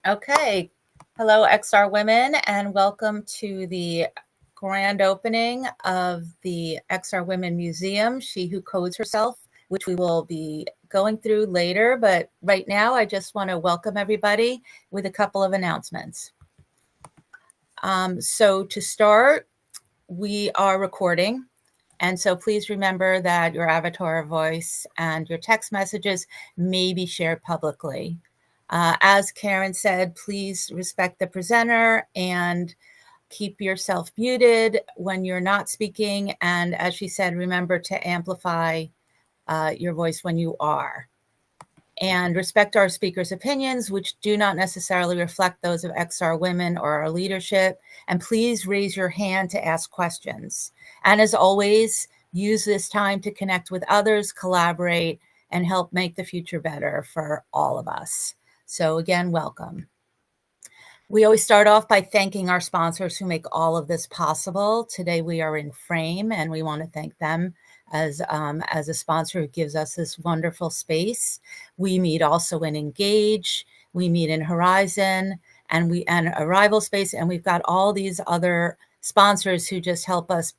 Okay. Hello, XR Women, and welcome to the grand opening of the XR Women Museum, She Who Codes Herself, which we will be going through later. But right now, I just want to welcome everybody with a couple of announcements. So to start, we are recording. And so please remember that your avatar voice and your text messages may be shared publicly. As Karen said, please respect the presenter and keep yourself muted when you're not speaking. And as she said, remember to amplify your voice when you are. And respect our speakers' opinions, which do not necessarily reflect those of XR Women or our leadership. And please raise your hand to ask questions. And as always, use this time to connect with others, collaborate, and help make the future better for all of us. So again, welcome. We always start off by thanking our sponsors who make all of this possible. Today we are in Frame, and we want to thank them as a sponsor who gives us this wonderful space. We meet also in Engage, we meet in Horizon, and Arrival Space, and we've got all these other sponsors who just help us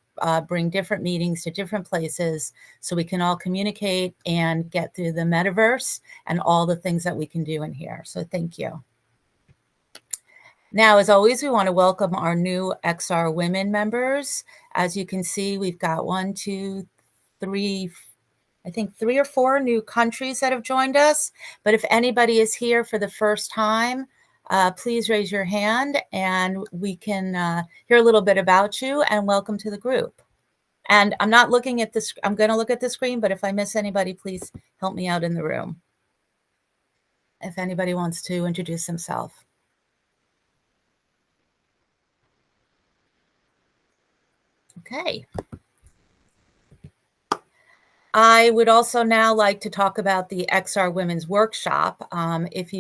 bring different meetings to different places so we can all communicate and get through the metaverse and all the things that we can do in here. So thank you. Now, as always, we want to welcome our new XR Women members. As you can see, we've got 1, 2, 3, I think 3 or 4 new countries that have joined us. But if anybody is here for the first time, please raise your hand and we can hear a little bit about you, and welcome to the group. And I'm not looking at this, I'm going to look at the screen, but if I miss anybody, please help me out in the room. If anybody wants to introduce themselves. Okay. I would also now like to talk about the XR Women's Workshop. If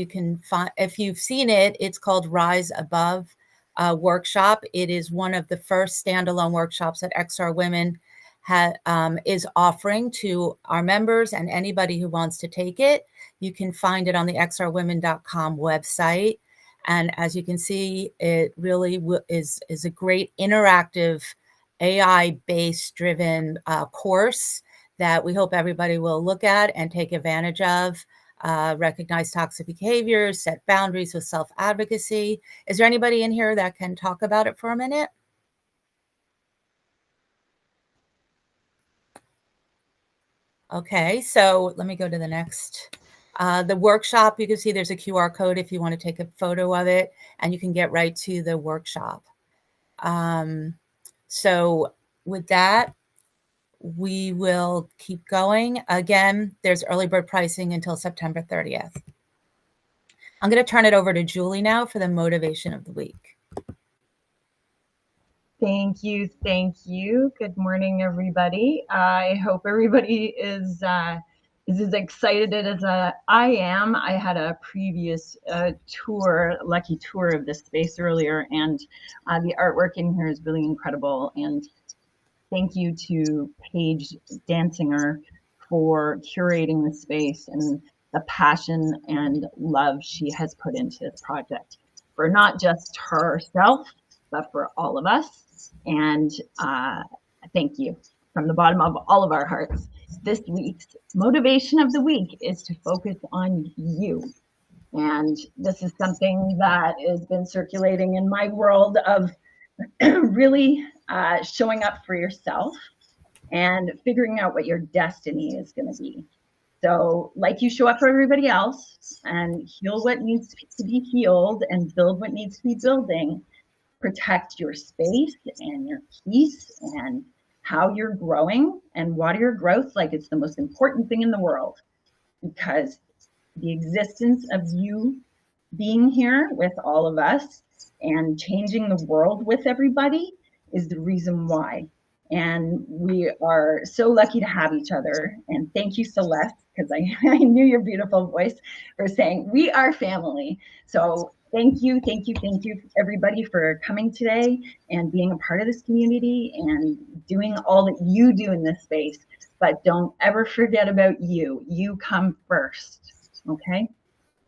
you've seen it, it's called Rise Above Workshop. It is one of the first standalone workshops that XR Women is offering to our members and anybody who wants to take it. You can find it on the xrwomen.com website. And as you can see, it really is a great interactive AI-based driven course that we hope everybody will look at and take advantage of, recognize toxic behaviors, set boundaries with self-advocacy. Is there anybody in here that can talk about it for a minute? Okay, so let me go to the next. The workshop, you can see there's a QR code if you want to take a photo of it, and you can get right to the workshop. So with that, we will keep going. Again, there's early bird pricing until September 30th. I'm going to turn it over to Julie now for the motivation of the week. Thank you. Thank you. Good morning, everybody. I hope everybody is as excited as I am. I had a previous lucky tour of this space earlier, and the artwork in here is really incredible. And thank you to Paige Dansinger for curating the space and the passion and love she has put into this project for not just herself, but for all of us. And thank you from the bottom of all of our hearts. This week's motivation of the week is to focus on you. And this is something that has been circulating in my world of really showing up for yourself and figuring out what your destiny is going to be. So like you show up for everybody else and heal what needs to be healed and build what needs to be building, protect your space and your peace and how you're growing, and water your growth like it's the most important thing in the world, because the existence of you being here with all of us and changing the world with everybody is the reason why. And we are so lucky to have each other. And thank you, Celeste, because I knew your beautiful voice, for saying we are family. So thank you, everybody, for coming today and being a part of this community and doing all that you do in this space. But don't ever forget about you. You come first, okay?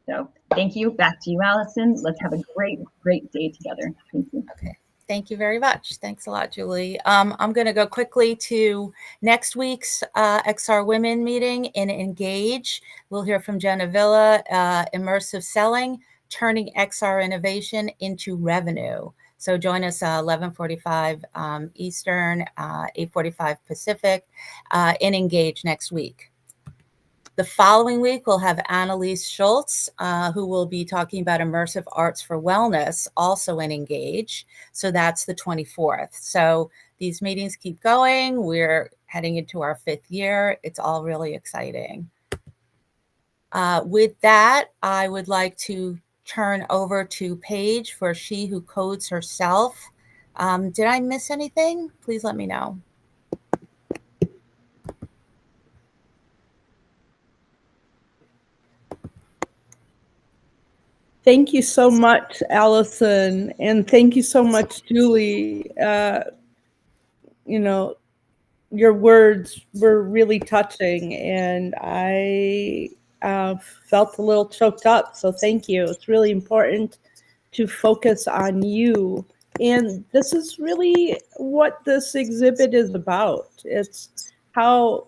So Thank you. Back to you, Allison. Let's have a great, great day together. Thank you. Okay. Thank you very much. Thanks a lot, Julie. I'm going to go quickly to next week's XR Women meeting in Engage. We'll hear from Jenna Villa, Immersive Selling, Turning XR Innovation into Revenue. So join us 11:45 Eastern, 8:45 Pacific in Engage next week. The following week, we'll have Annalise Schultz, who will be talking about immersive arts for wellness, also in Engage. So that's the 24th. So these meetings keep going. We're heading into our 5th year. It's all really exciting. With that, I would like to turn over to Paige for She Who Codes Herself. Did I miss anything? Please let me know. Thank you so much, Allison, and thank you so much, Julie. You know, your words were really touching, and I felt a little choked up, so thank you. It's really important to focus on you, and this is really what this exhibit is about. It's how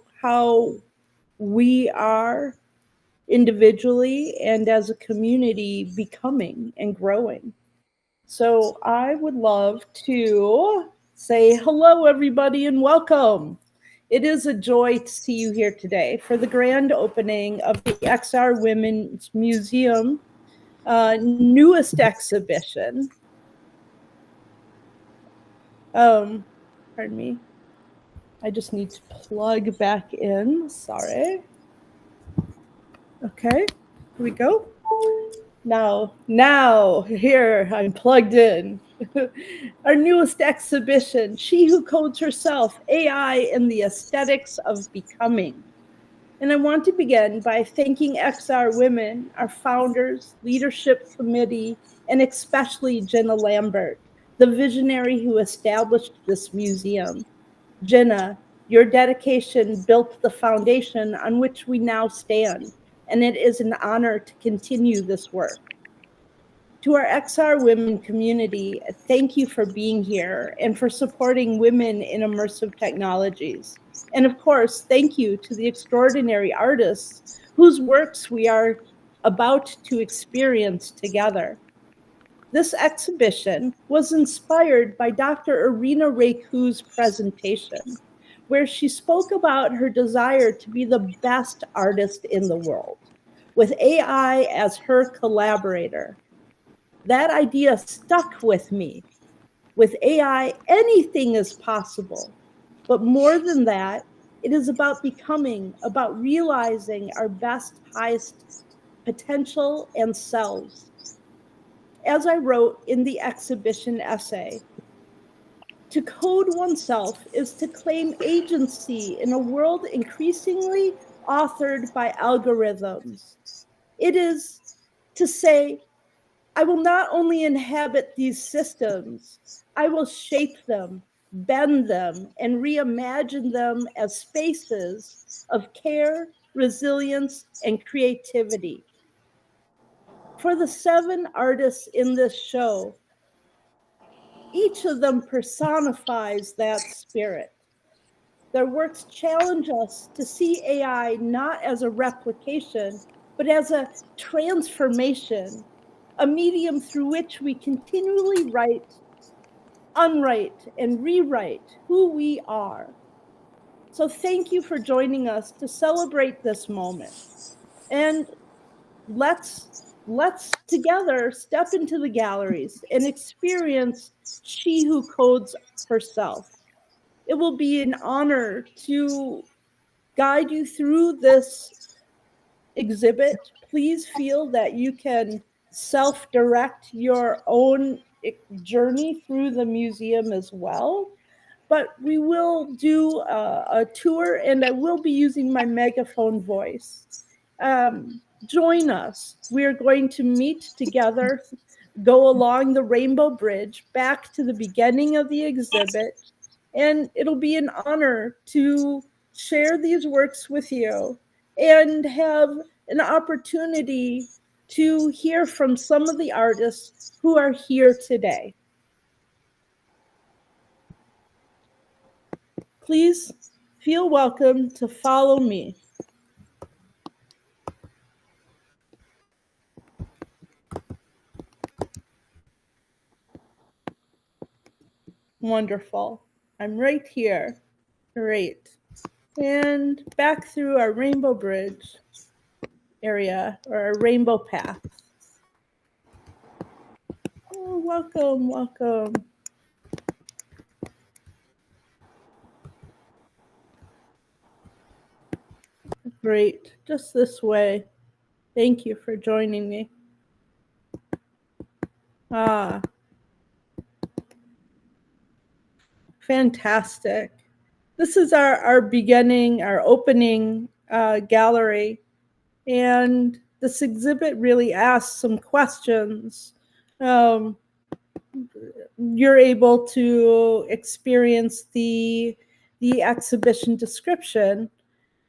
we are individually and as a community becoming and growing. So I would love to say hello, everybody, and welcome. It is a joy to see you here today for the grand opening of the XR Women's Museum newest exhibition. Pardon me. I just need to plug back in. Sorry. Okay, here we go. Now, here, I'm plugged in. Our newest exhibition, She Who Codes Herself, AI and the Aesthetics of Becoming. And I want to begin by thanking XR Women, our founders, leadership committee, and especially Jenna Lambert, the visionary who established this museum. Jenna, your dedication built the foundation on which we now stand, and it is an honor to continue this work. To our XR Women community, thank you for being here and for supporting women in immersive technologies. And of course, thank you to the extraordinary artists whose works we are about to experience together. This exhibition was inspired by Dr. Irina Raicu's presentation, where she spoke about her desire to be the best artist in the world, with AI as her collaborator. That idea stuck with me. With AI, anything is possible. But more than that, it is about becoming, about realizing our best, highest potential and selves. As I wrote in the exhibition essay, to code oneself is to claim agency in a world increasingly authored by algorithms. It is to say, I will not only inhabit these systems, I will shape them, bend them, and reimagine them as spaces of care, resilience, and creativity. For the 7 artists in this show, each of them personifies that spirit. Their works challenge us to see AI not as a replication, but as a transformation, a medium through which we continually write, unwrite, and rewrite who we are. So thank you for joining us to celebrate this moment. And let's together step into the galleries and experience She Who Codes Herself. It will be an honor to guide you through this exhibit. Please feel that you can self-direct your own journey through the museum as well. But we will do a tour, and I will be using my megaphone voice. Join us. We are going to meet together, go along the Rainbow Bridge back to the beginning of the exhibit, and it'll be an honor to share these works with you and have an opportunity to hear from some of the artists who are here today. Please feel welcome to follow me. Wonderful. I'm right here. Great. And back through our Rainbow Bridge area, or our Rainbow Path. Oh, welcome, welcome. Great. Just this way. Thank you for joining me. Ah. Fantastic. This is our beginning, our opening gallery. And this exhibit really asks some questions. You're able to experience the exhibition description.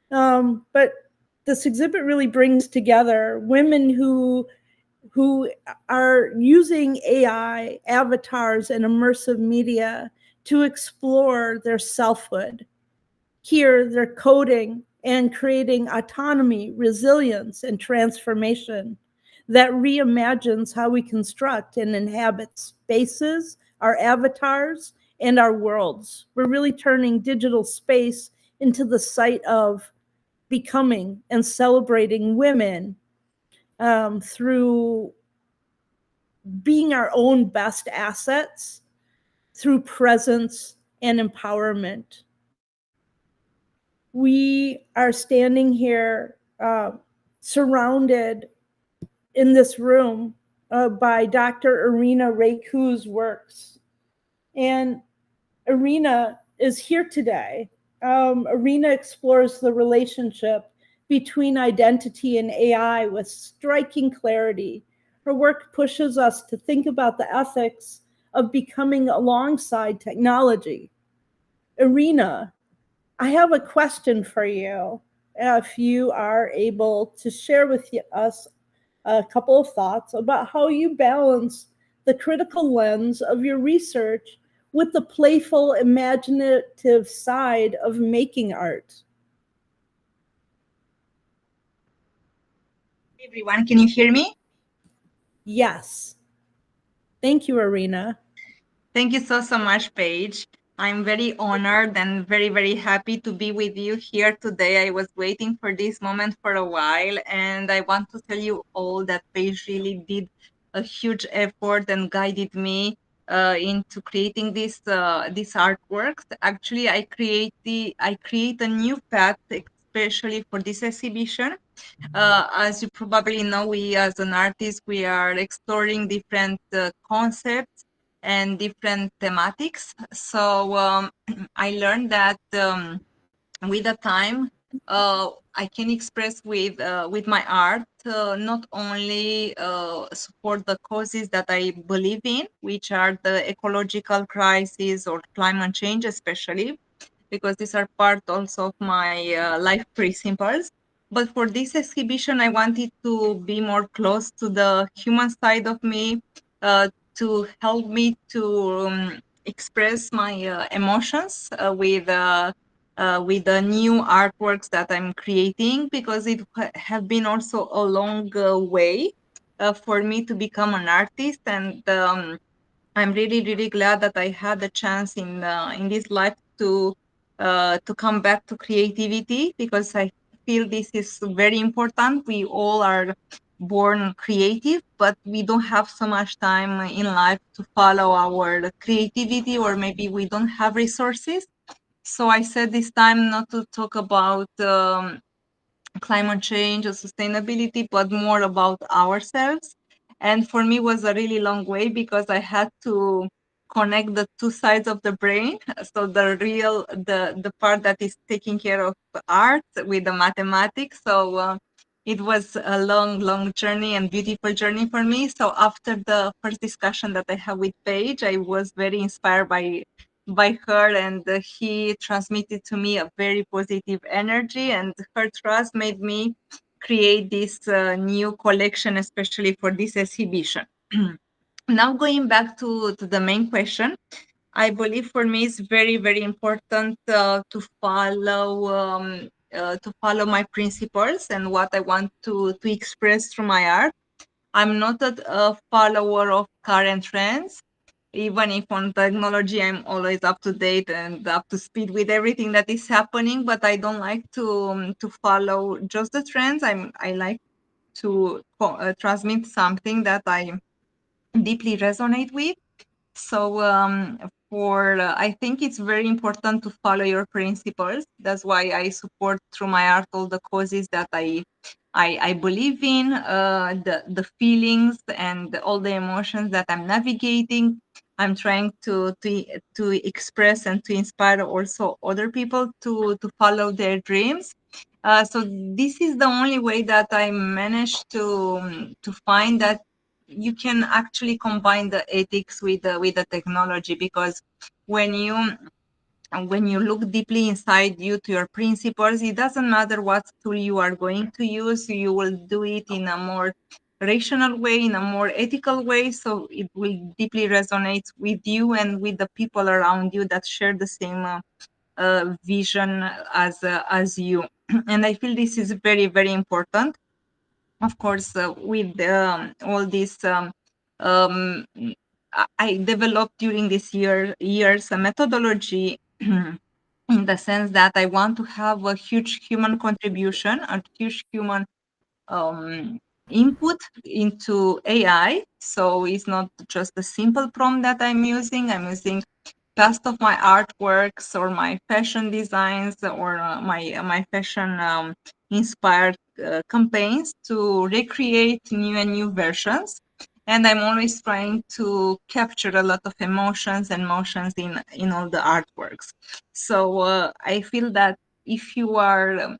But this exhibit really brings together women who are using AI, avatars, and immersive media to explore their selfhood. Here, they're coding and creating autonomy, resilience, and transformation that reimagines how we construct and inhabit spaces, our avatars, and our worlds. We're really turning digital space into the site of becoming and celebrating women through being our own best assets, through presence and empowerment. We are standing here surrounded in this room by Dr. Irina Raicu's works. And Irina is here today. Irina explores the relationship between identity and AI with striking clarity. Her work pushes us to think about the ethics of becoming alongside technology. Irina, I have a question for you. If you are able to share with us a couple of thoughts about how you balance the critical lens of your research with the playful, imaginative side of making art. Everyone, can you hear me? Yes. Thank you, Irina. Thank you so much, Paige. I'm very honored and very happy to be with you here today. I was waiting for this moment for a while, and I want to tell you all that Paige really did a huge effort and guided me into creating these artworks. Actually, I create a new path, especially for this exhibition. As you probably know, we as an artist, we are exploring different concepts and different thematics. So I learned that with the time, I can express with my art not only support the causes that I believe in, which are the ecological crisis or climate change, especially, because these are part also of my life principles. But for this exhibition, I wanted to be more close to the human side of me, to help me to express my emotions with the new artworks that I'm creating, because it have been also a long way for me to become an artist. And I'm really glad that I had the chance in this life to come back to creativity, because I feel this is very important. We all are born creative, but we don't have so much time in life to follow our creativity, or maybe we don't have resources. So I said this time not to talk about climate change or sustainability, but more about ourselves. And for me, it was a really long way, because I had to connect the two sides of the brain. So the part that is taking care of art with the mathematics. So it was a long journey and beautiful journey for me. So after the first discussion that I had with Paige, I was very inspired by her, and he transmitted to me a very positive energy, and her trust made me create this new collection, especially for this exhibition. Now going back to the main question, I believe for me it's very, very important to follow my principles and what I want to express through my art. I'm not a follower of current trends, even if on technology I'm always up to date and up to speed with everything that is happening. But I don't like to follow just the trends. I like to transmit something that I deeply resonate with. So I think it's very important to follow your principles. That's why I support through my art all the causes that I believe in, the feelings and all the emotions that I'm navigating. I'm trying to express and to inspire also other people to follow their dreams. So this is the only way that I managed to find that you can actually combine the ethics with the technology, because when you look deeply inside you to your principles, it doesn't matter what tool you are going to use, you will do it in a more rational way, in a more ethical way, so it will deeply resonate with you and with the people around you that share the same vision as you. And I feel this is very, very important. Of course, with all this, I developed during this years a methodology in the sense that I want to have a huge human contribution, a huge human um, input into AI. So it's not just a simple prompt that I'm using. I'm using past of my artworks or my fashion designs or my fashion inspired campaigns to recreate new and new versions. And I'm always trying to capture a lot of emotions and motions in all the artworks. So I feel that if you are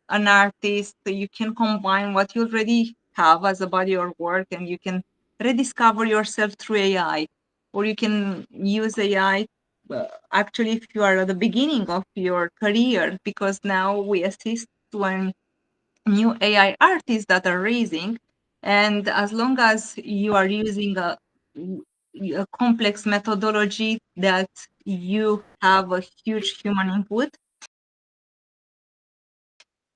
an artist, you can combine what you already have as a body of work, and you can rediscover yourself through AI, or you can use AI actually if you are at the beginning of your career, because now we assist to new AI artists that are raising, and as long as you are using a complex methodology that you have a huge human input,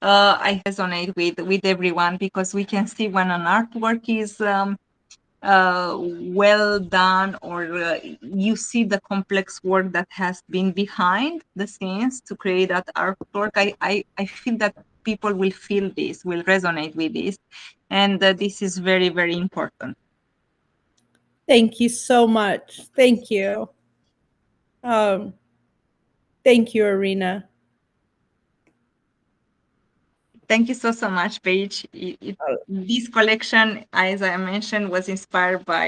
I resonate with everyone, because we can see when an artwork is well done, or you see the complex work that has been behind the scenes to create that artwork. I feel that people will feel this, will resonate with this, and this is very, very important. Thank you so much. Thank you. Thank you, Irina. Thank you so much, Paige. This collection, as I mentioned, was inspired by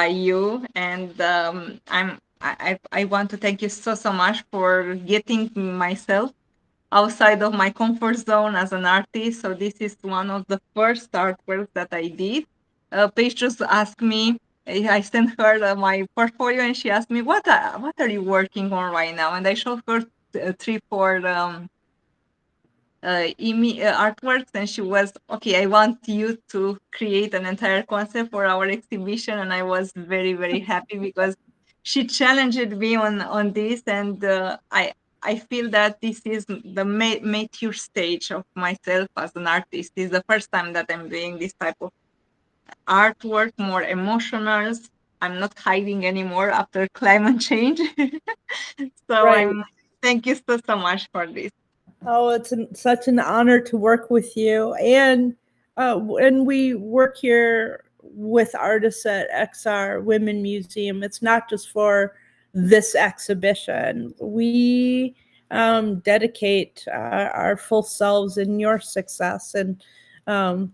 you, and I want to thank you so much for getting myself outside of my comfort zone as an artist. So this is one of the first artworks that I did. Paige just asked me. I sent her my portfolio, and she asked me, "What are you working on right now?" And I showed her 3-4 artworks, and she was, okay, I want you to create an entire concept for our exhibition. And I was very, very happy, because she challenged me on this, and I feel that this is the mature stage of myself as an artist. This is the first time that I'm doing this type of artwork, more emotional. I'm not hiding anymore after climate change. So Right. thank you so much for this. Oh, it's such an honor to work with you. And when we work here with artists at XR Women Museum, it's not just for this exhibition. We dedicate our full selves in your success. And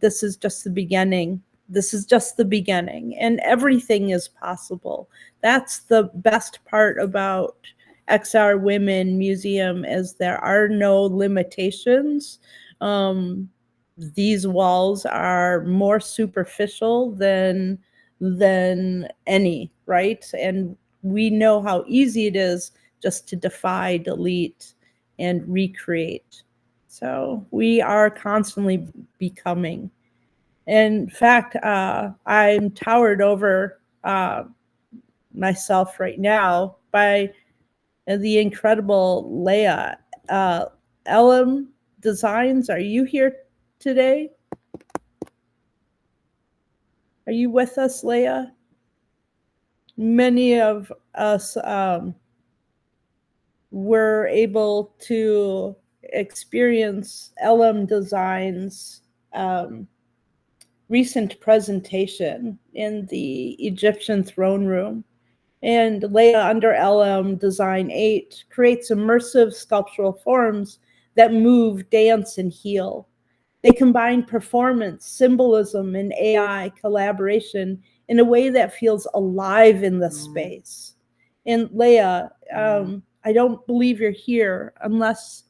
this is just the beginning. This is just the beginning. And everything is possible. That's the best part about XR Women Museum, is there are no limitations. These walls are more superficial than any, right? And we know how easy it is just to defy, delete, and recreate. So we are constantly becoming. In fact, I'm towered over myself right now by the incredible Leah. LM Designs, are you here today? Are you with us, Leah? Many of us were able to experience LM Designs recent presentation in the Egyptian throne room. And Leah, under LM Design 8, creates immersive sculptural forms that move, dance, and heal. They combine performance, symbolism, and AI collaboration in a way that feels alive in the space. And Leah, I don't believe you're here unless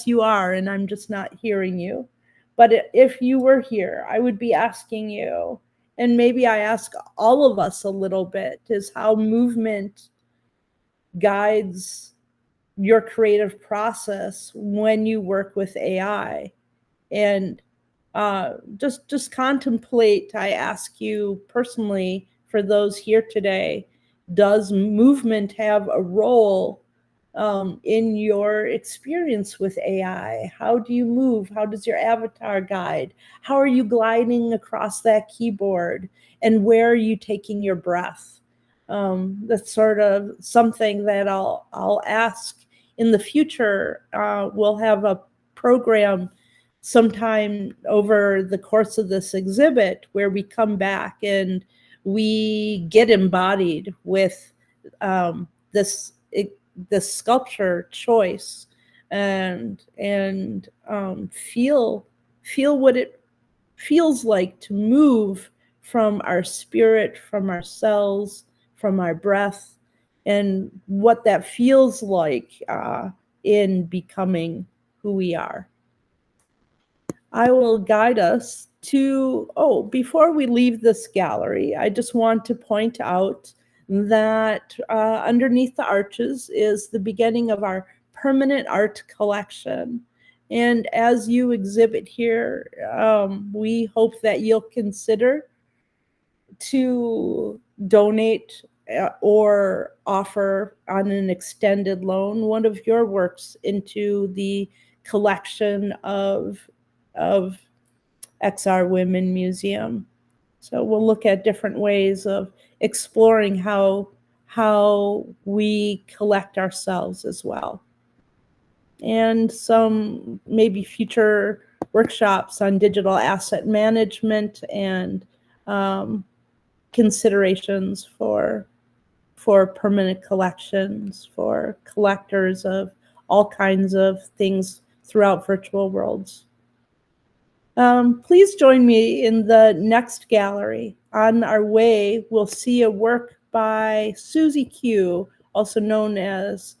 you are, and I'm just not hearing you. But if you were here, I would be asking you, and maybe I ask all of us a little bit, is how movement guides your creative process when you work with AI. And just contemplate, I ask you personally, for those here today, does movement have a role in your experience with AI? How do you move? How does your avatar guide? How are you gliding across that keyboard? And where are you taking your breath? That's sort of something that I'll ask in the future. We'll have a program sometime over the course of this exhibit where we come back and we get embodied with this sculpture choice and feel what it feels like to move from our spirit, from our cells, from our breath, and what that feels like in becoming who we are. I will guide us to, before we leave this gallery, I just want to point out that underneath the arches is the beginning of our permanent art collection. And as you exhibit here, we hope that you'll consider to donate or offer on an extended loan one of your works into the collection of XR Women Museum. So we'll look at different ways of exploring how we collect ourselves as well. And some maybe future workshops on digital asset management and considerations for permanent collections, for collectors of all kinds of things throughout virtual worlds. Please join me in the next gallery. On our way, we'll see a work by Susie Q, also known as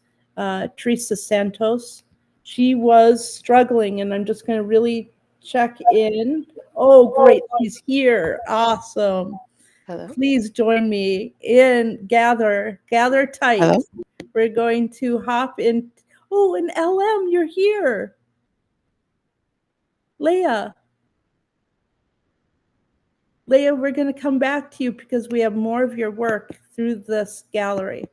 Teresa Santos. She was struggling, and I'm just going to really check in. Oh, great, she's here. Awesome. Hello. Please join me in gather tight. Hello? We're going to hop in. Oh, and LM, you're here. Leah, we're going to come back to you because we have more of your work through this gallery.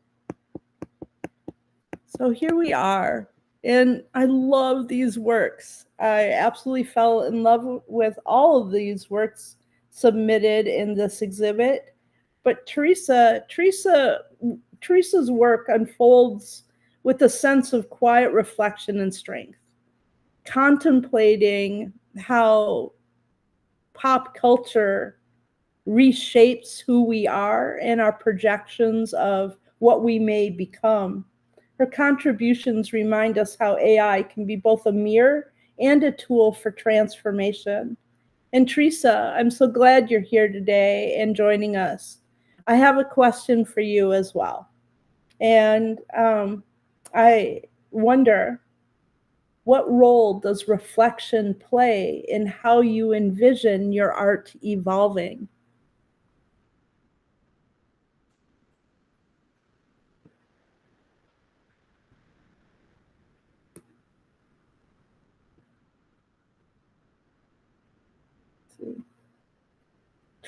So here we are, and I love these works. I absolutely fell in love with all of these works submitted in this exhibit. But Teresa's work unfolds with a sense of quiet reflection and strength, contemplating how pop culture reshapes who we are and our projections of what we may become. Her contributions remind us how AI can be both a mirror and a tool for transformation. And Teresa, I'm so glad you're here today and joining us. I have a question for you as well. And I wonder, what role does reflection play in how you envision your art evolving?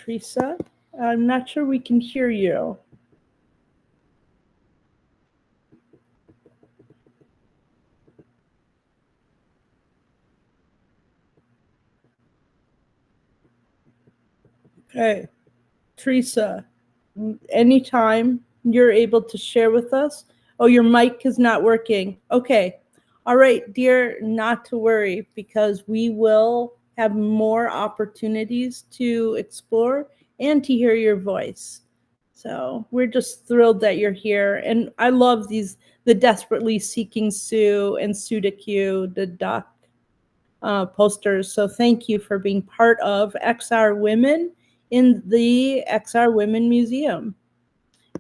Teresa. I'm not sure we can hear you. Okay, Teresa, anytime you're able to share with us. Oh, your mic is not working. Okay. All right, dear, not to worry, because we will have more opportunities to explore and to hear your voice. So we're just thrilled that you're here. And I love the Desperately Seeking Sue and Sudacue, the duck posters. So thank you for being part of XR Women in the XR Women Museum.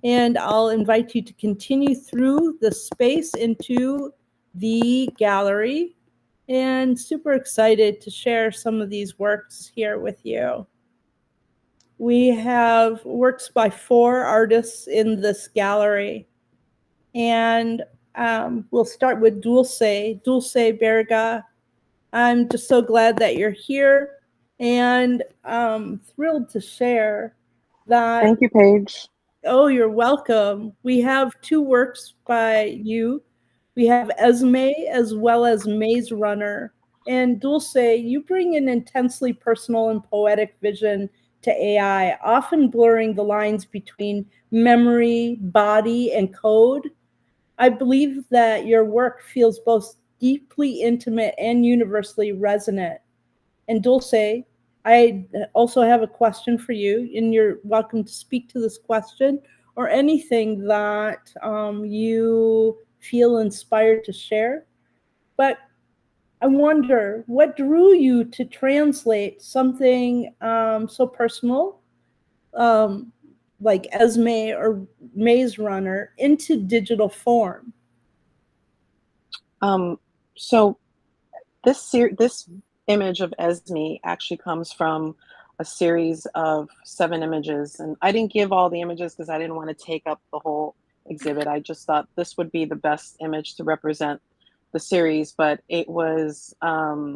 And I'll invite you to continue through the space into the gallery, and super excited to share some of these works here with you. We have works by 4 artists in this gallery, and we'll start with Dulce Berga. I'm just so glad that you're here, and thrilled to share that. Thank you, Paige. Oh, you're welcome. We have 2 works by you. We have Esme as well as Maze Runner. And Dulce, you bring an intensely personal and poetic vision to AI, often blurring the lines between memory, body, and code. I believe that your work feels both deeply intimate and universally resonant. And Dulce, I also have a question for you, and you're welcome to speak to this question or anything that you feel inspired to share. But I wonder, what drew you to translate something so personal like Esme or Maze Runner into digital form? So this image of Esme actually comes from a series of 7 images, and I didn't give all the images because I didn't want to take up the whole exhibit. I just thought this would be the best image to represent the series. But it was I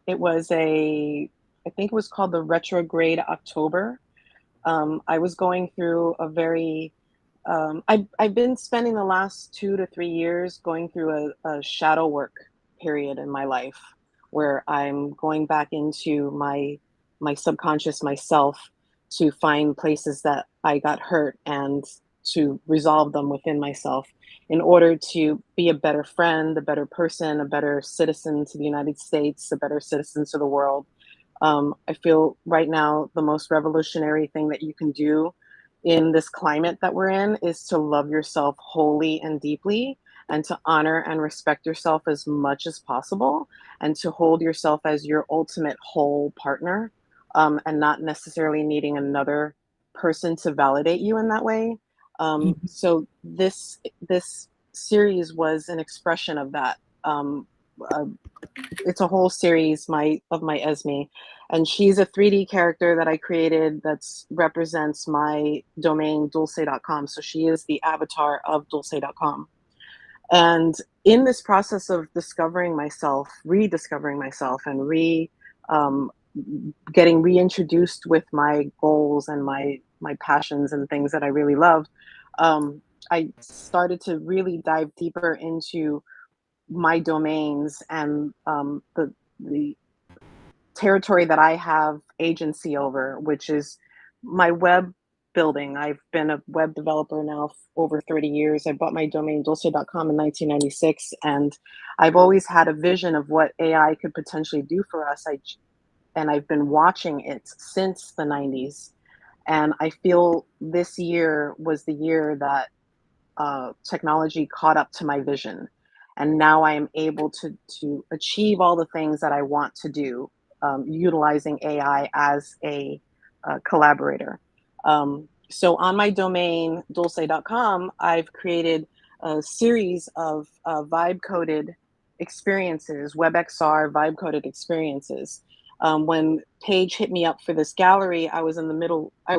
think it was called the Retrograde October. I was going through a very I've been spending the last 2 to 3 years going through a shadow work period in my life, where I'm going back into my subconscious myself to find places that I got hurt and to resolve them within myself in order to be a better friend, a better person, a better citizen to the United States, a better citizen to the world. I feel right now the most revolutionary thing that you can do in this climate that we're in is to love yourself wholly and deeply, and to honor and respect yourself as much as possible, and to hold yourself as your ultimate whole partner, and not necessarily needing another person to validate you in that way. So this series was an expression of that. It's a whole series of my Esme, and she's a 3D character that I created that represents my domain dulce.com. So she is the avatar of dulce.com. And in this process of discovering myself, rediscovering myself, and getting reintroduced with my goals and my passions and things that I really loved, I started to really dive deeper into my domains and the territory that I have agency over, which is my web building. I've been a web developer now for over 30 years. I bought my domain dulce.com in 1996, and I've always had a vision of what AI could potentially do for us. And I've been watching it since the 90s. And I feel this year was the year that technology caught up to my vision. And now I am able to achieve all the things that I want to do, utilizing AI as a collaborator. So on my domain, dulce.com, I've created a series of vibe-coded experiences, WebXR vibe-coded experiences. When Paige hit me up for this gallery, I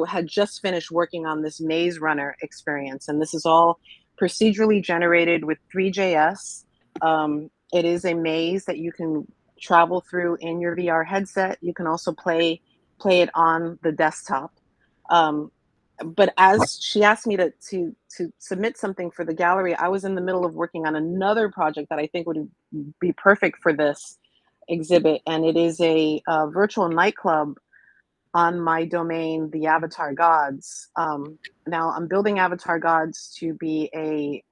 had just finished working on this Maze Runner experience, and this is all procedurally generated with Three.js. It is a maze that you can travel through in your VR headset. You can also play play it on the desktop. But as she asked me to submit something for the gallery, I was in the middle of working on another project that I think would be perfect for this exhibit, and it is a virtual nightclub on my domain, the Avatar Gods. Now I'm building Avatar Gods to be a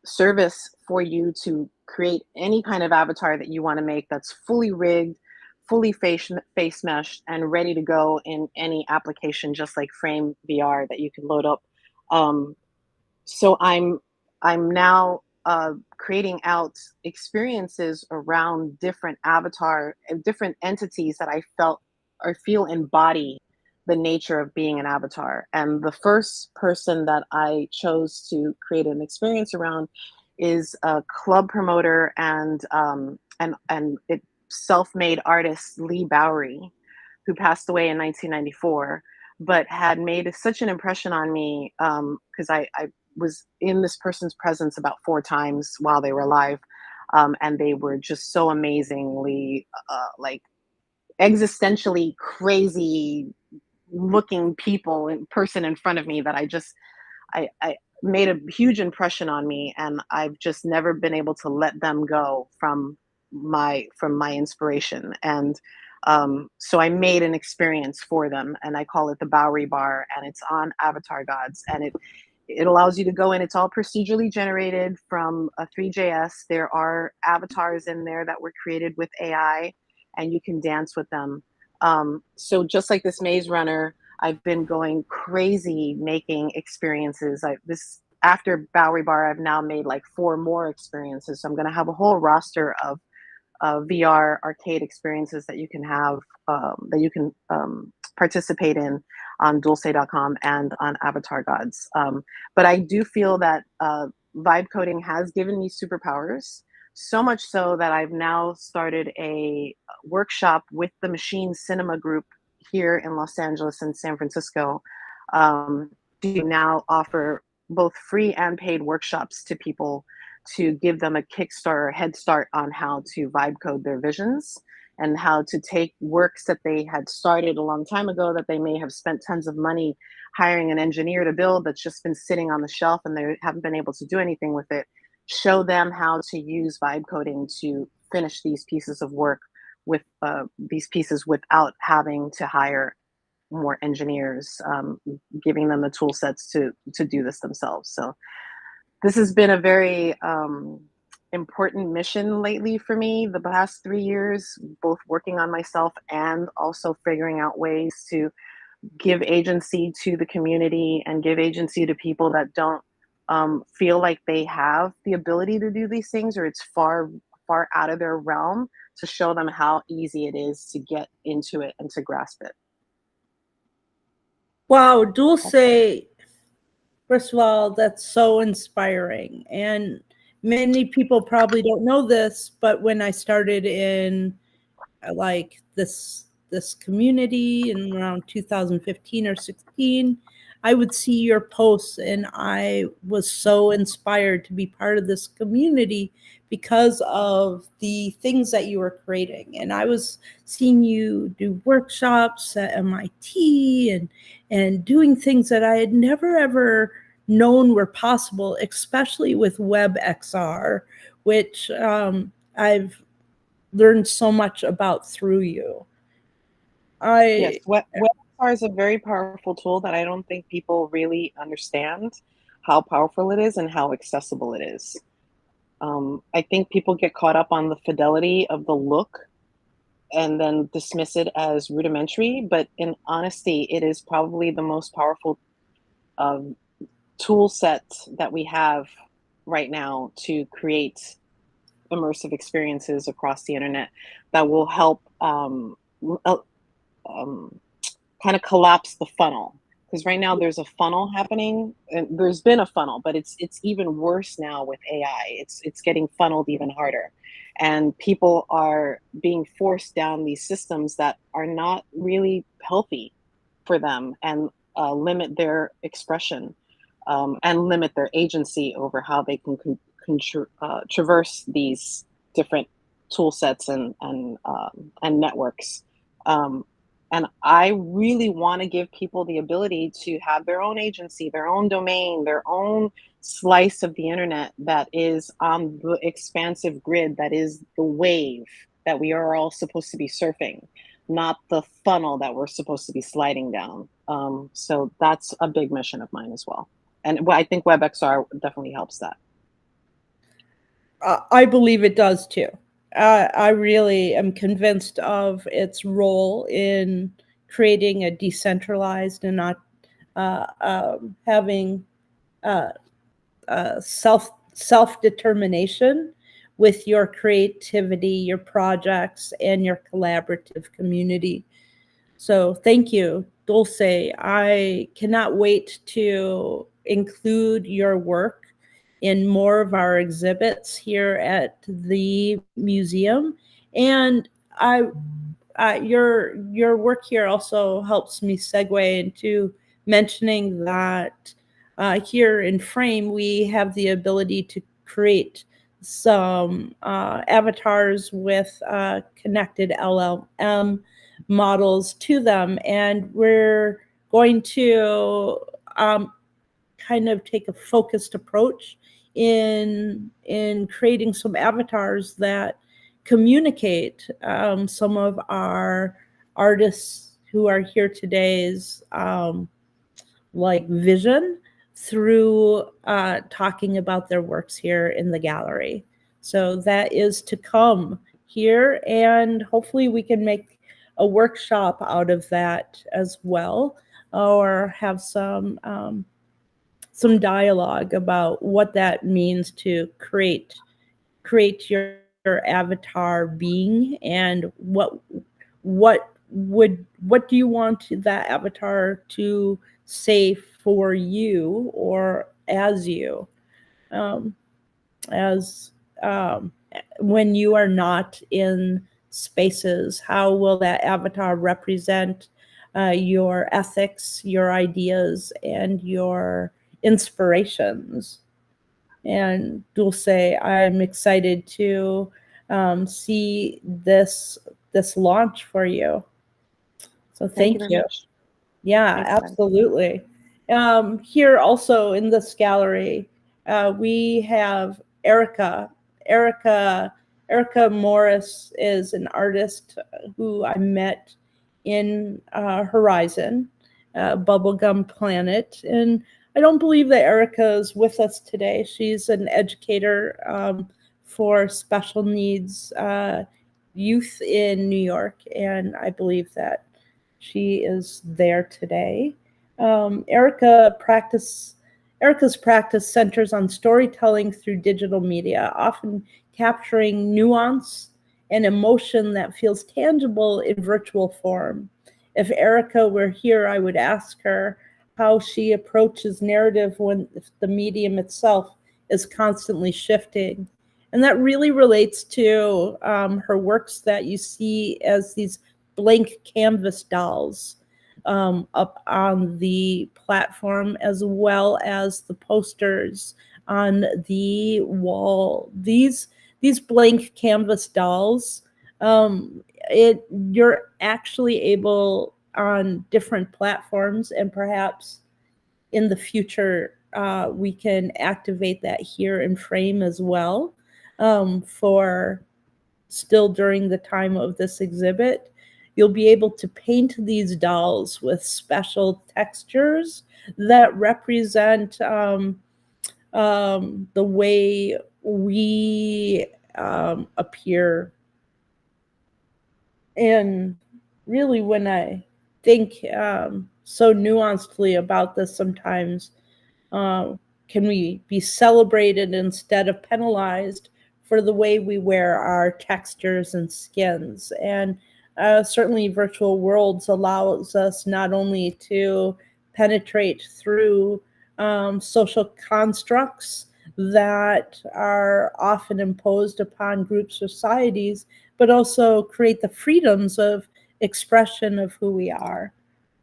service for you to create any kind of avatar that you want to make that's fully rigged, fully face meshed, and ready to go in any application, just like Frame VR that you can load up. So I'm now creating out experiences around different different entities that I felt or feel embody the nature of being an avatar. And the first person that I chose to create an experience around is a club promoter and self-made artist Lee Bowery, who passed away in 1994, but had made such an impression on me because I was in this person's presence about 4 times while they were alive, and they were just so amazingly like existentially crazy looking person in front of me that I made a huge impression on me, and I've just never been able to let them go from my inspiration. And so I made an experience for them, and I call it the Bowery Bar, and it's on Avatar Gods, and it allows you to go in. It's all procedurally generated from a Three.js. There are avatars in there that were created with AI, and you can dance with them. So just like this Maze Runner, I've been going crazy making experiences. After Bowery Bar, I've now made like 4 more experiences. So I'm going to have a whole roster of VR arcade experiences that you can have, that you can participate in on Dulce.com and on Avatar Gods. But I do feel that vibe coding has given me superpowers, so much so that I've now started a workshop with the Machine Cinema Group here in Los Angeles and San Francisco, to now offer both free and paid workshops to people to give them a kickstart or head start on how to vibe code their visions, and how to take works that they had started a long time ago that they may have spent tons of money hiring an engineer to build, that's just been sitting on the shelf and they haven't been able to do anything with it. Show them how to use vibe coding to finish these pieces of work with these pieces without having to hire more engineers, giving them the tool sets to do this themselves. So this has been a very important mission lately for me the past 3 years, both working on myself and also figuring out ways to give agency to the community and give agency to people that don't feel like they have the ability to do these things, or it's far out of their realm, to show them how easy it is to get into it and to grasp it. Wow, Dulce, first of all, that's so inspiring. And many people probably don't know this, but when I started in like this community in around 2015 or 16, I would see your posts and I was so inspired to be part of this community because of the things that you were creating. And I was seeing you do workshops at MIT and doing things that I had never ever known were possible, especially with WebXR, which I've learned so much about through you. Yes, WebXR is a very powerful tool that I don't think people really understand how powerful it is and how accessible it is. I think people get caught up on the fidelity of the look and then dismiss it as rudimentary, but in honesty, it is probably the most powerful tool set that we have right now to create immersive experiences across the internet that will help kind of collapse the funnel. Because right now there's a funnel happening, and there's been a funnel, but it's even worse now with AI. It's getting funneled even harder, and people are being forced down these systems that are not really healthy for them, and limit their expression, and limit their agency over how they can traverse these different tool sets and networks. And I really want to give people the ability to have their own agency, their own domain, their own slice of the internet that is on the expansive grid, that is the wave that we are all supposed to be surfing, not the funnel that we're supposed to be sliding down. So that's a big mission of mine as well. And I think WebXR definitely helps that. I believe it does too. I really am convinced of its role in creating a decentralized and not having self-determination with your creativity, your projects, and your collaborative community. So thank you, Dulce. I cannot wait to include your work in more of our exhibits here at the museum. And your work here also helps me segue into mentioning that here in Frame, we have the ability to create some avatars with connected LLM models to them. And we're going to kind of take a focused approach in creating some avatars that communicate some of our artists who are here today's like vision through talking about their works here in the gallery. So that is to come here, and hopefully we can make a workshop out of that as well, or have some dialogue about what that means to create your avatar being, and what do you want that avatar to say for you or as you, as when you are not in spaces? How will that avatar represent your ethics, your ideas, and your inspirations? And Dulce, I'm excited to see this launch for you. So thank very you. much. Yeah, Thanks, guys. absolutely. Here also in this gallery, we have Erica. Erica Morris is an artist who I met in Horizon, Bubblegum Planet. And I don't believe that Erica is with us today. She's an educator for special needs youth in New York, and I believe that she is there today. Erica's practice centers on storytelling through digital media, often capturing nuance and emotion that feels tangible in virtual form. If Erica were here, I would ask her how she approaches narrative when the medium itself is constantly shifting. And that really relates to her works that you see as these blank canvas dolls up on the platform, as well as the posters on the wall. These blank canvas dolls, you're actually able on different platforms, and perhaps in the future we can activate that here in Frame as well, for still during the time of this exhibit. You'll be able to paint these dolls with special textures that represent the way we appear. And really, when I think so nuancedly about this, sometimes can we be celebrated instead of penalized for the way we wear our textures and skins? And certainly virtual worlds allows us not only to penetrate through social constructs that are often imposed upon group societies, but also create the freedoms of expression of who we are.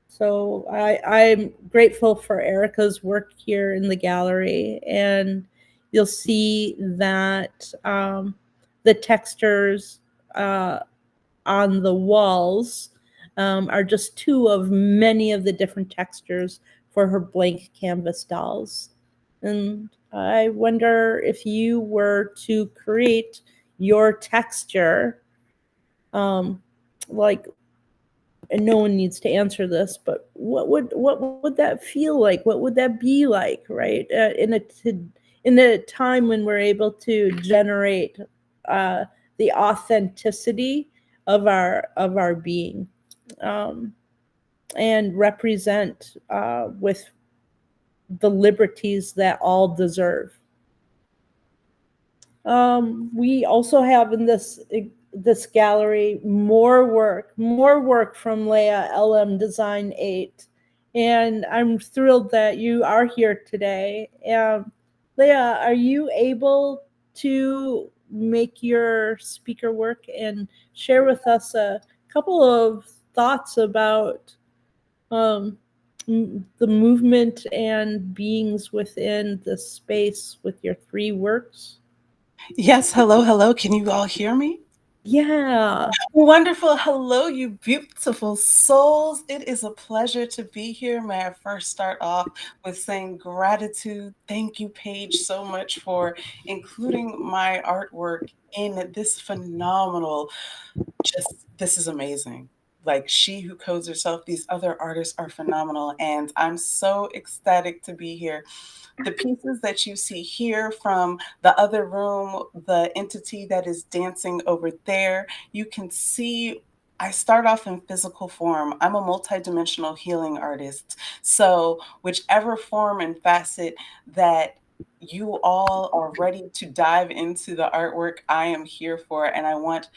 So I'm grateful for Erica's work here in the gallery, and you'll see that the textures on the walls are just two of many of the different textures for her blank canvas dolls. And I wonder if you were to create your texture, like, and no one needs to answer this, but what would that feel like? What would that be like, right? In a time when we're able to generate the authenticity of our being, and represent with the liberties that all deserve. We also have in this gallery more work from Leah LM Design 8, and I'm thrilled that you are here today. Leah, are you able to make your speaker work and share with us a couple of thoughts about the movement and beings within the space with your 3 works? Yes, hello. Can you all hear me? Yeah. Wonderful. Hello, you beautiful souls. It is a pleasure to be here. May I first start off with saying gratitude. Thank you, Paige, so much for including my artwork in this phenomenal, this is amazing. Like She Who Codes Herself, these other artists are phenomenal, and I'm so ecstatic to be here. The pieces that you see here from the other room, the entity that is dancing over there, you can see I start off in physical form. I'm a multidimensional healing artist. So whichever form and facet that you all are ready to dive into the artwork, I am here for, and I want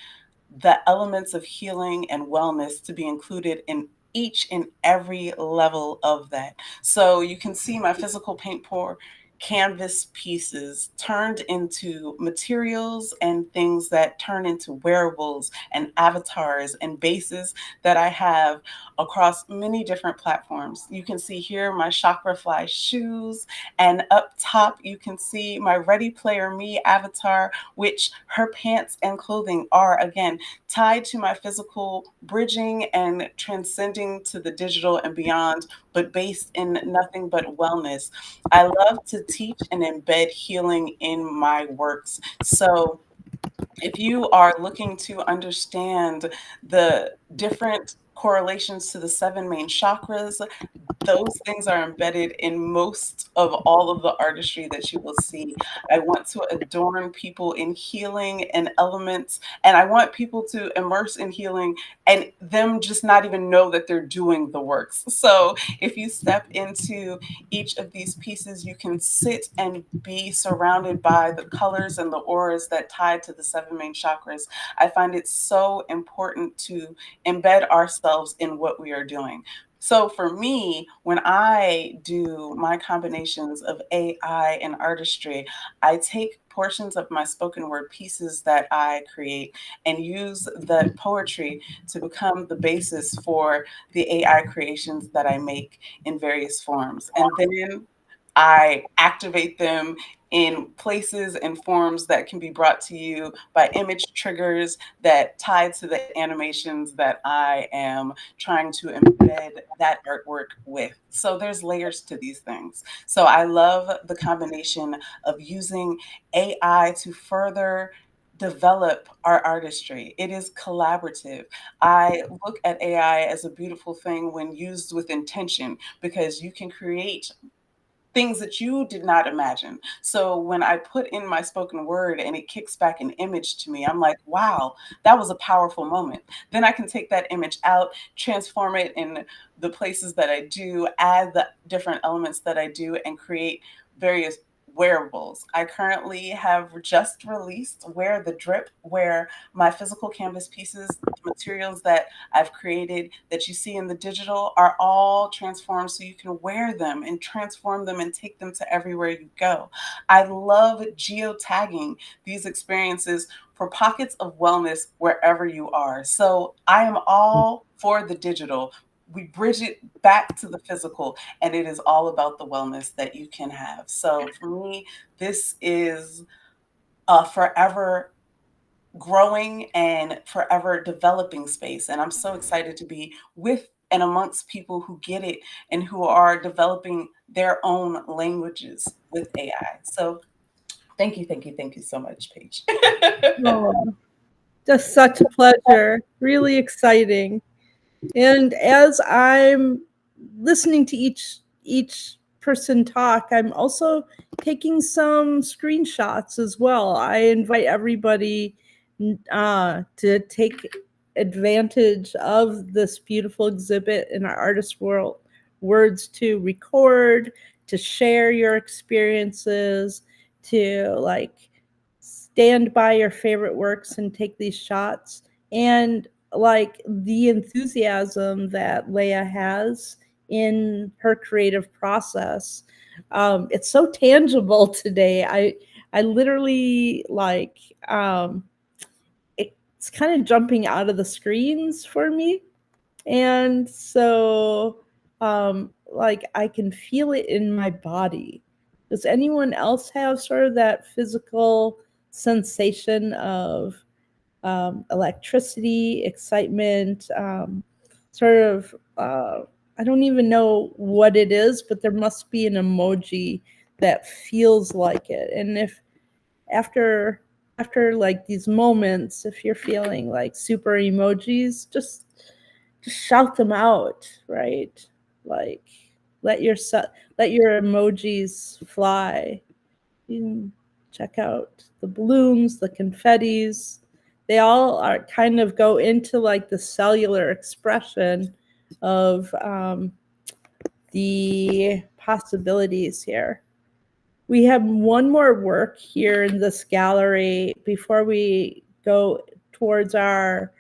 the elements of healing and wellness to be included in each and every level of that. So you can see my physical paint pour canvas pieces turned into materials and things that turn into wearables and avatars and bases that I have across many different platforms. You can see here my Chakra Fly shoes, and up top you can see my Ready Player Me avatar, which her pants and clothing are again tied to my physical bridging and transcending to the digital and beyond, but based in nothing but wellness. I love to teach and embed healing in my works. So if you are looking to understand the different correlations to the 7 main chakras, those things are embedded in most of all of the artistry that you will see. I want to adorn people in healing and elements, and I want people to immerse in healing and them just not even know that they're doing the works. So if you step into each of these pieces, you can sit and be surrounded by the colors and the auras that tie to the 7 main chakras. I find it so important to embed ourselves in what we are doing. So for me, when I do my combinations of AI and artistry, I take portions of my spoken word pieces that I create and use the poetry to become the basis for the AI creations that I make in various forms. And then I activate them in places and forms that can be brought to you by image triggers that tie to the animations that I am trying to embed that artwork with. So there's layers to these things. So I love the combination of using AI to further develop our artistry. It is collaborative. I look at AI as a beautiful thing when used with intention, because you can create things that you did not imagine. So when I put in my spoken word and it kicks back an image to me, I'm like, wow, that was a powerful moment. Then I can take that image out, transform it in the places that I do, add the different elements that I do, and create various wearables. I currently have just released Wear the Drip, where my physical canvas pieces, the materials that I've created that you see in the digital, are all transformed so you can wear them and transform them and take them to everywhere you go. I love geotagging these experiences for pockets of wellness wherever you are. So I am all for the digital. We bridge it back to the physical, and it is all about the wellness that you can have. So for me, this is forever growing and forever developing space. And I'm so excited to be with and amongst people who get it and who are developing their own languages with AI. So thank you so much, Paige. Oh, just such a pleasure. Really exciting. And as I'm listening to each person talk, I'm also taking some screenshots as well. I invite everybody to take advantage of this beautiful exhibit in our artist world words, to record, to share your experiences, to like stand by your favorite works and take these shots. And like the enthusiasm that Leah has in her creative process, it's so tangible today. I literally like it's kind of jumping out of the screens for me, and so like I can feel it in my body. Does anyone else have sort of that physical sensation of electricity, excitement, sort of, I don't even know what it is, but there must be an emoji that feels like it. And if after like these moments, if you're feeling like super emojis, just shout them out, right? Like let your emojis fly. You can check out the balloons, the confettis. They all are kind of go into like the cellular expression of the possibilities here. We have one more work here in this gallery before we go towards our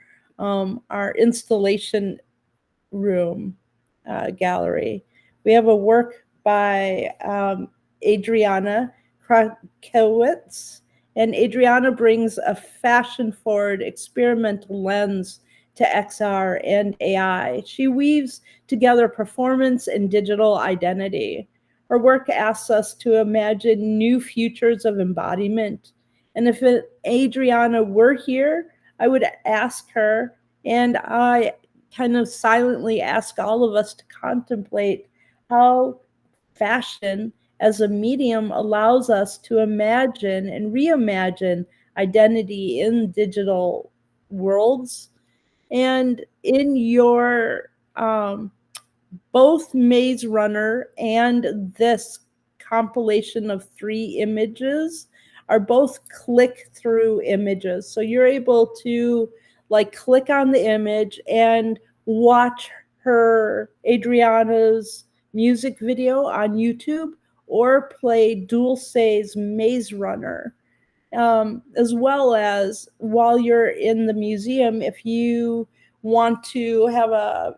installation room gallery. We have a work by Adriana Krakowicz, and Adriana brings a fashion-forward experimental lens to XR and AI. She weaves together performance and digital identity. Her work asks us to imagine new futures of embodiment. And if Adriana were here, I would ask her, and I kind of silently ask all of us to contemplate how fashion as a medium allows us to imagine and reimagine identity in digital worlds. And in your both Maze Runner and this compilation of 3 images are both click-through images. So you're able to like click on the image and watch Adriana's music video on YouTube, or play Dulce's Maze Runner. As well as while you're in the museum, if you want to have a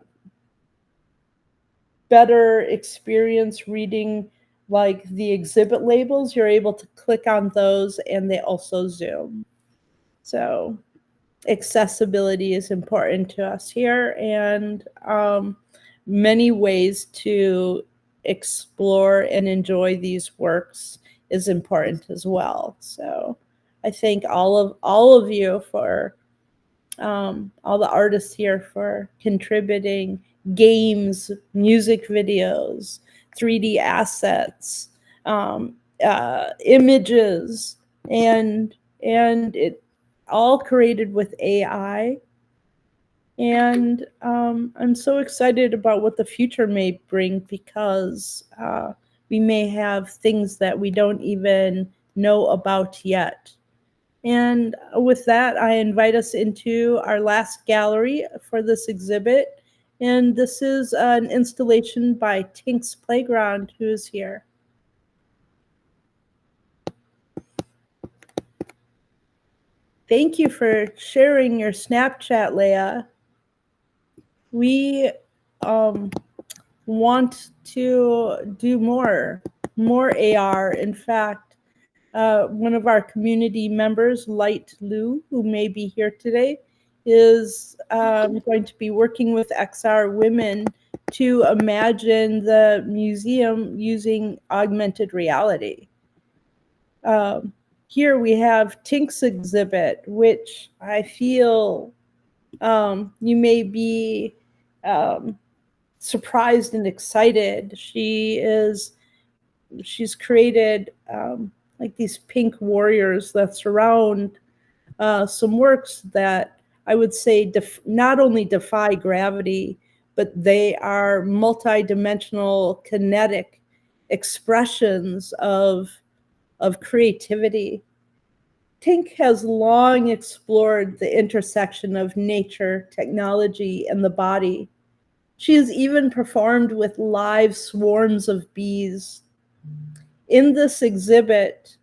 better experience reading like the exhibit labels, you're able to click on those and they also zoom. So accessibility is important to us here, and many ways to explore and enjoy these works is important as well. So I thank all of you for all the artists here for contributing games, music videos, 3D assets, images, and it all created with AI. And I'm so excited about what the future may bring, because we may have things that we don't even know about yet. And with that, I invite us into our last gallery for this exhibit. And this is an installation by Tink's Playground, who is here. Thank you for sharing your Snapchat, Leah. We want to do more AR. In fact, one of our community members, Light Lu, who may be here today, is going to be working with XR Women to imagine the museum using augmented reality. here we have Tink's exhibit, which I feel you may be surprised and excited. She's created like these pink warriors that surround some works that I would say not only defy gravity, but they are multidimensional kinetic expressions of creativity. Tink has long explored the intersection of nature, technology, and the body. She has even performed with live swarms of bees. In this exhibit,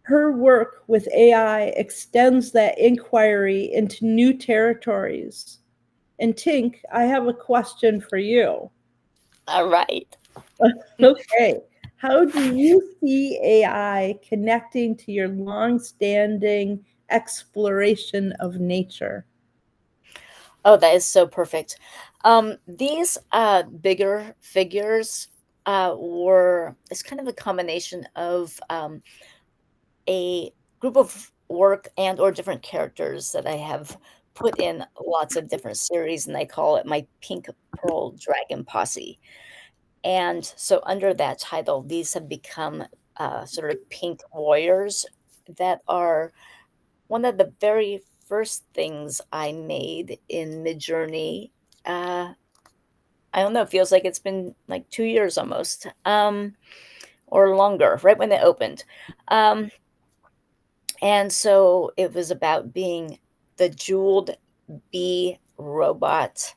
her work with AI extends that inquiry into new territories. And Tink, I have a question for you. All right. Okay. How do you see AI connecting to your long-standing exploration of nature? Oh, that is so perfect. These bigger figures it's kind of a combination of a group of work and or different characters that I have put in lots of different series, and I call it my Pink Pearl Dragon Posse. And so under that title, these have become sort of pink warriors that are one of the very first things I made in Midjourney. I don't know, it feels like it's been like 2 years almost, or longer, right when it opened. And so it was about being the jeweled bee robot.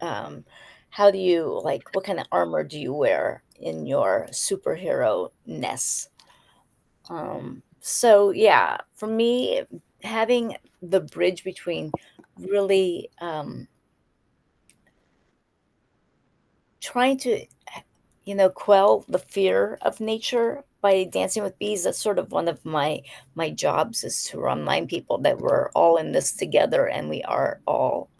How do you, like, what kind of armor do you wear in your superhero-ness? So yeah, for me, having the bridge between really trying to, quell the fear of nature by dancing with bees, that's sort of one of my jobs, is to remind people that we're all in this together and we are all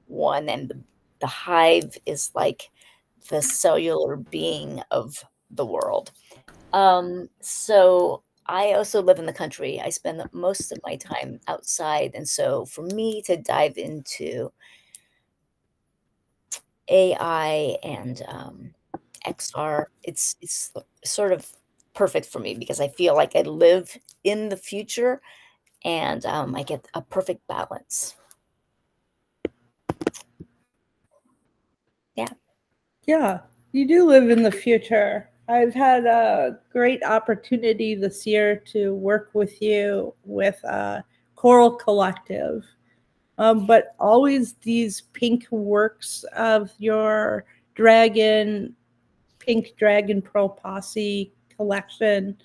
one, and the hive is like the cellular being of the world. So I also live in the country. I spend most of my time outside, and so for me to dive into AI and XR, it's sort of perfect for me because I feel like I live in the future, and I get a perfect balance. Yeah, you do live in the future. I've had a great opportunity this year to work with you with Coral Collective. But always these pink works of your Pink Dragon Pearl Posse collection.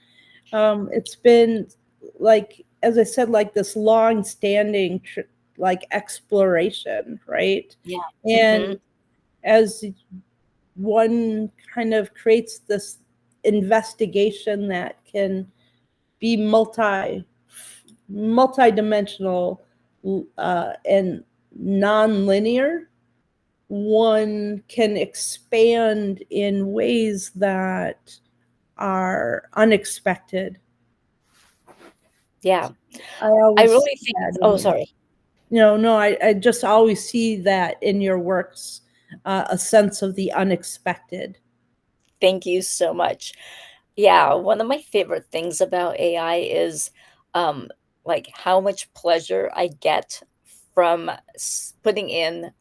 It's been, like, as I said, like this long-standing like exploration, right? Yeah. And as one kind of creates this investigation that can be multidimensional and non-linear, one can expand in ways that are unexpected. Yeah. I always really see think, that oh, in- sorry. No, I just always see that in your works, a sense of the unexpected. Thank you so much. Yeah, one of my favorite things about AI is like how much pleasure I get from putting in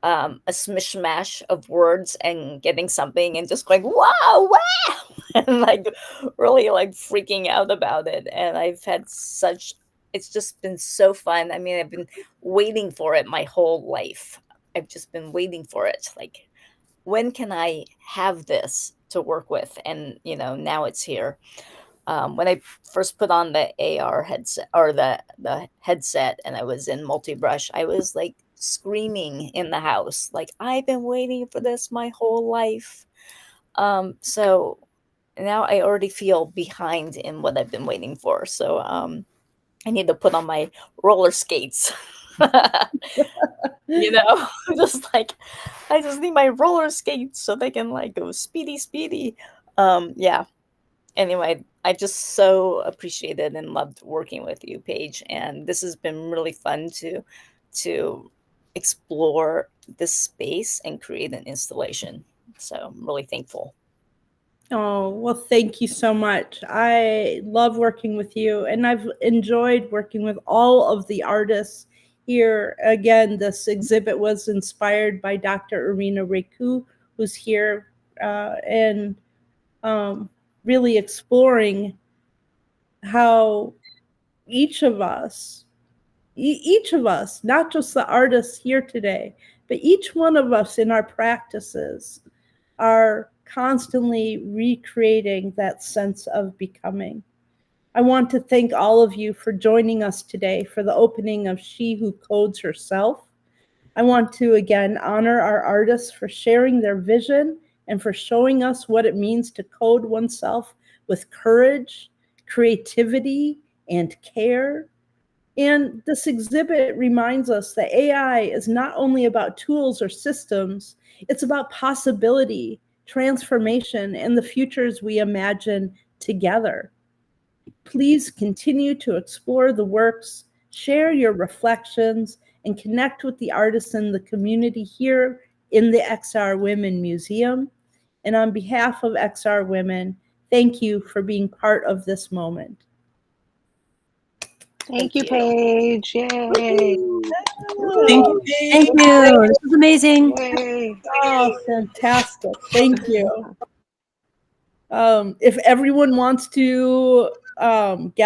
a mishmash of words and getting something and just going, wow, wow, and like really like freaking out about it. And I've had it's just been so fun. I mean, I've been waiting for it my whole life. I've just been waiting for it. Like, when can I have this to work with? And, now it's here. When I first put on the AR headset, or the headset, and I was in multi-brush, I was like screaming in the house, like, I've been waiting for this my whole life. So now I already feel behind in what I've been waiting for. So I need to put on my roller skates. Just like, I just need my roller skates so they can like go speedy. Yeah. Anyway, I just so appreciated and loved working with you, Paige. And this has been really fun to explore this space and create an installation. So I'm really thankful. Oh, well, thank you so much. I love working with you, and I've enjoyed working with all of the artists here. Again, this exhibit was inspired by Dr. Irina Reku, who's here, and really exploring how each of us, not just the artists here today, but each one of us in our practices are constantly recreating that sense of becoming. I want to thank all of you for joining us today for the opening of She Who Codes Herself. I want to again honor our artists for sharing their vision and for showing us what it means to code oneself with courage, creativity, and care. And this exhibit reminds us that AI is not only about tools or systems, it's about possibility, transformation, and the futures we imagine together. Please continue to explore the works, share your reflections, and connect with the artists in the community here in the XR Women Museum. And on behalf of XR Women, thank you for being part of this moment. Thank you, Paige. Yay. Thank you, Paige. Thank you. This was amazing. Yay. Oh, fantastic. Thank you. If everyone wants to get